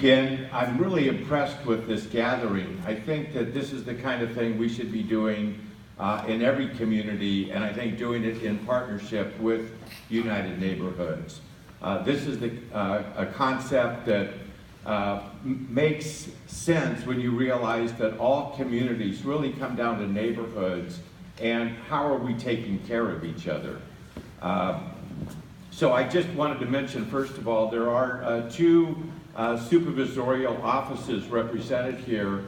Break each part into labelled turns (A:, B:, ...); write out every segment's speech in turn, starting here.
A: Ken. I'm really impressed with this gathering. I think that this is the kind of thing we should be doing in every community, and I think doing it in partnership with United Neighborhoods. This is a concept that makes sense when you realize that all communities really come down to neighborhoods and how are we taking care of each other. So I just wanted to mention, first of all, there are two supervisorial offices represented here.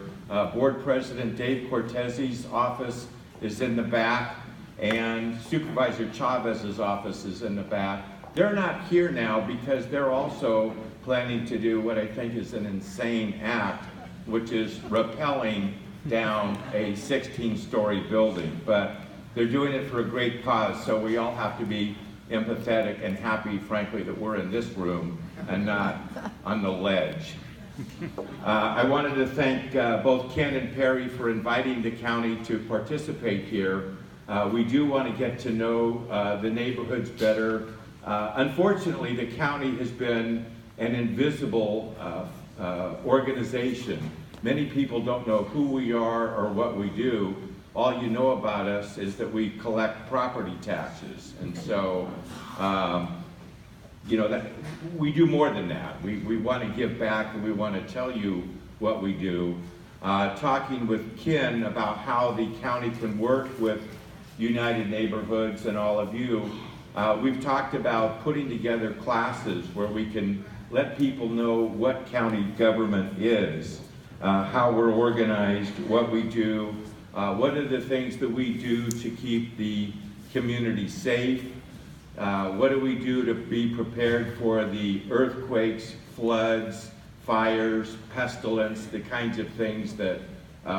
A: Board President Dave Cortese's office is in the back, and Supervisor Chavez's office is in the back. They're not here now because they're also planning to do what I think is an insane act, which is rappelling down a 16-story building. But they're doing it for a great cause, so we all have to be empathetic and happy, frankly, that we're in this room and not on the ledge. I wanted to thank both Ken and Perry for inviting the county to participate here. We do want to get to know the neighborhoods better. Unfortunately, the county has been an invisible organization. Many people don't know who we are or what we do. All you know about us is that we collect property taxes. And so, you know, that we do more than that. We want to give back, and we want to tell you what we do. Talking with Ken about how the county can work with United Neighborhoods and all of you, we've talked about putting together classes where we can let people know what county government is, how we're organized, what we do, what are the things that we do to keep the community safe, what do we do to be prepared for the earthquakes, floods, fires, pestilence, the kinds of things that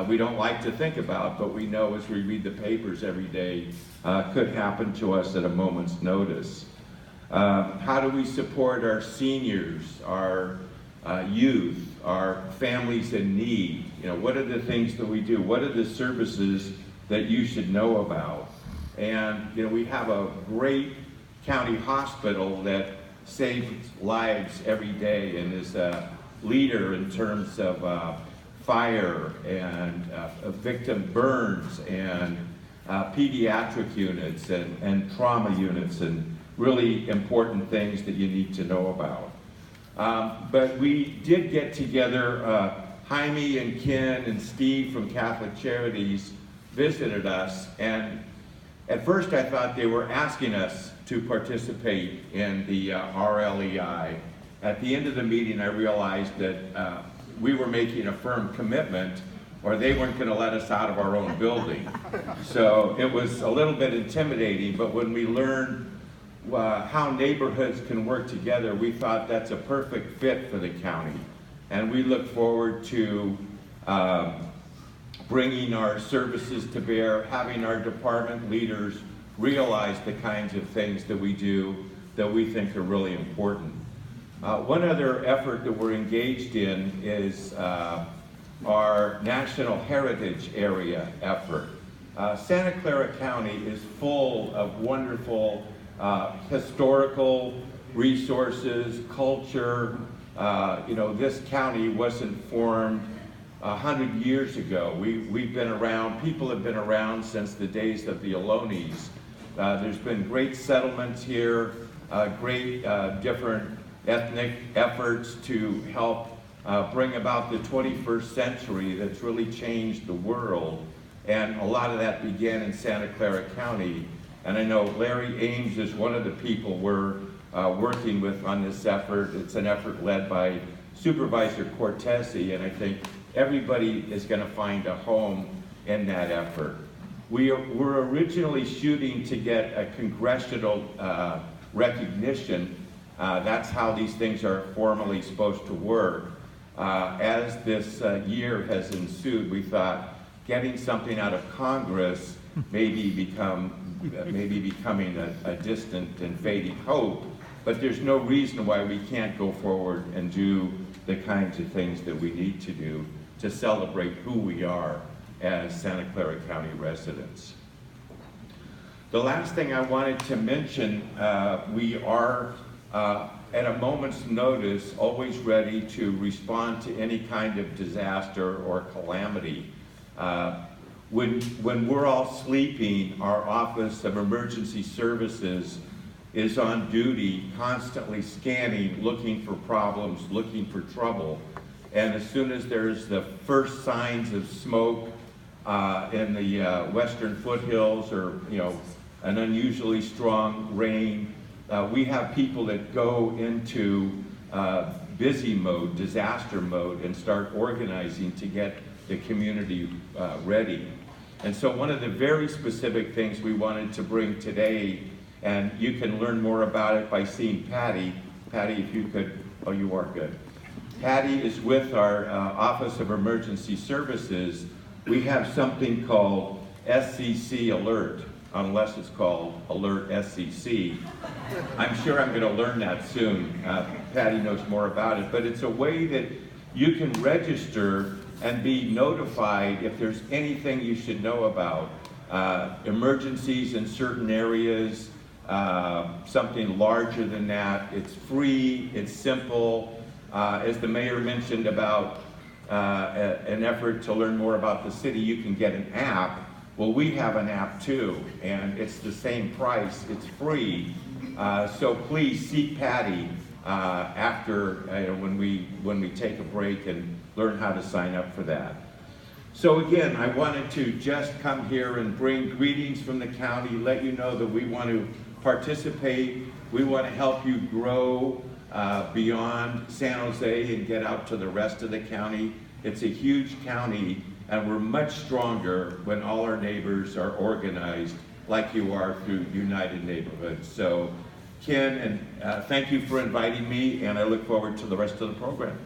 A: we don't like to think about, but we know as we read the papers every day could happen to us at a moment's notice. How do we support our seniors, our youth, our families in need? You know, what are the things that we do? What are the services that you should know about? And, you know, we have a great county hospital that saves lives every day and is a leader in terms of fire and victim burns and pediatric units and trauma units and really important things that you need to know about. But we did get together, Jaime and Ken and Steve from Catholic Charities visited us, and at first I thought they were asking us to participate in the RLEI. At the end of the meeting I realized that we were making a firm commitment or they weren't going to let us out of our own building. So it was a little bit intimidating, but when we learned how neighborhoods can work together, we thought that's a perfect fit for the county. And we look forward to bringing our services to bear, having our department leaders realize the kinds of things that we do that we think are really important. One other effort that we're engaged in is our National Heritage Area effort. Santa Clara County is full of wonderful historical resources, culture. You know, this county wasn't formed 100 years ago. We've been around, people have been around since the days of the Ohlonies. There's been great settlements here, great different ethnic efforts to help bring about the 21st century that's really changed the world. And a lot of that began in Santa Clara County. And I know Larry Ames is one of the people we're working with on this effort. It's an effort led by Supervisor Cortese, and I think everybody is going to find a home in that effort. We're originally shooting to get a congressional recognition. That's how these things are formally supposed to work. As this year has ensued, we thought getting something out of Congress maybe becoming a distant and fading hope, but there's no reason why we can't go forward and do the kinds of things that we need to do to celebrate who we are as Santa Clara County residents. The last thing I wanted to mention, we are at a moment's notice, always ready to respond to any kind of disaster or calamity. When we're all sleeping, our Office of Emergency Services is on duty, constantly scanning, looking for problems, looking for trouble. And as soon as there's the first signs of smoke in the western foothills, or an unusually strong rain, we have people that go into busy mode, disaster mode, and start organizing to get the community ready. And so one of the very specific things we wanted to bring today, and you can learn more about it by seeing Patty. Patty, if you could, oh, you are good. Patty is with our Office of Emergency Services. We have something called SCC Alert, unless it's called Alert SCC. I'm sure I'm going to learn that soon. Patty knows more about it, but it's a way that you can register and be notified if there's anything you should know about. Emergencies in certain areas, something larger than that. It's free, it's simple. As the mayor mentioned about an effort to learn more about the city, you can get an app. Well, we have an app too, and it's the same price, it's free. So please seek Patty after when we take a break and learn how to sign up for that. So again, I wanted to just come here and bring greetings from the county, let you know that we want to participate, we want to help you grow beyond San Jose and get out to the rest of the county. It's a huge county, and we're much stronger when all our neighbors are organized like you are through United Neighborhoods. So Ken, and thank you for inviting me, and I look forward to the rest of the program.